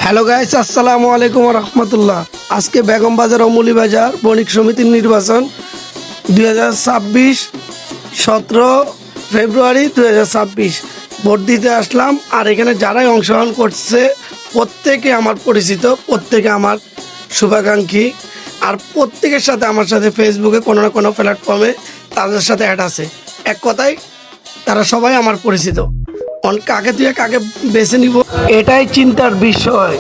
Hello guys, আসসালামু আলাইকুম রহমতুল্লাহ। আজকে বেগম বাজার ও মৌলভীবাজার বণিক সমিতির নির্বাচন 2026 17 ফেব্রুয়ারি 2026 ভোট দিতে আসলাম। আর এখানে যারাই অংশগ্রহণ করছে প্রত্যেকে আমার পরিচিত, প্রত্যেকে আমার শুভাকাঙ্ক্ষী, আর প্রত্যেকের সাথে আমার সাথে ফেসবুকে কোনো না কোনো প্ল্যাটফর্মে তাদের সাথে অ্যাড আছে। এক কথায় তারা সবাই আমার পরিচিত। কাকে তুই কাকে বেছে নিব এটাই চিন্তার বিষয়।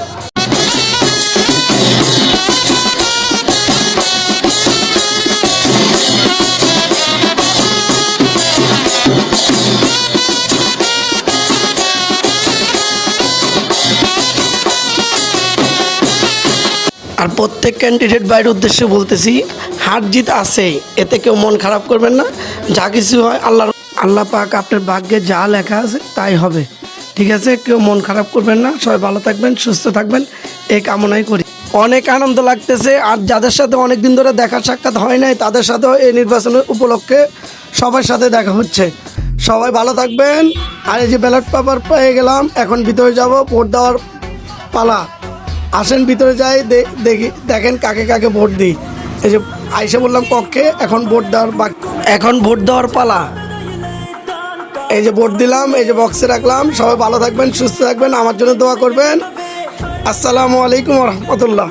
আর প্রত্যেক ক্যান্ডিডেট বাইরের উদ্দেশ্যে বলতেছি, হার জিত আছে, এতে কেউ মন খারাপ করবেন না। যা কিছু হয় আল্লাহ পাক আপনার ভাগ্যে যা লেখা আছে তাই হবে, ঠিক আছে? কেউ মন খারাপ করবেন না। সবাই ভালো থাকবেন, সুস্থ থাকবেন, এই কামনাই করি। অনেক আনন্দ লাগতেছে। আর যাদের সাথে অনেক দিন ধরে দেখা সাক্ষাৎ হয় নাই তাদের সাথেও এই নির্বাচনের উপলক্ষে সবার সাথে দেখা হচ্ছে। সবাই ভালো থাকবেন। আর এই যে ব্যালট পেপার পেয়ে গেলাম, এখন ভিতরে যাব, ভোট দেওয়ার পালা। আসেন ভিতরে যাই, দেখেন কাকে কাকে ভোট দিই। এই যে আইসে বললাম কক্ষে, এখন ভোট দেওয়ার পালা। এই যে ভোট দিলাম, এই যে বক্সে রাখলাম। সবাই ভালো থাকবেন, সুস্থ থাকবেন, আমার জন্য দোয়া করবেন। আসসালামু আলাইকুম রহমতুল্লাহ।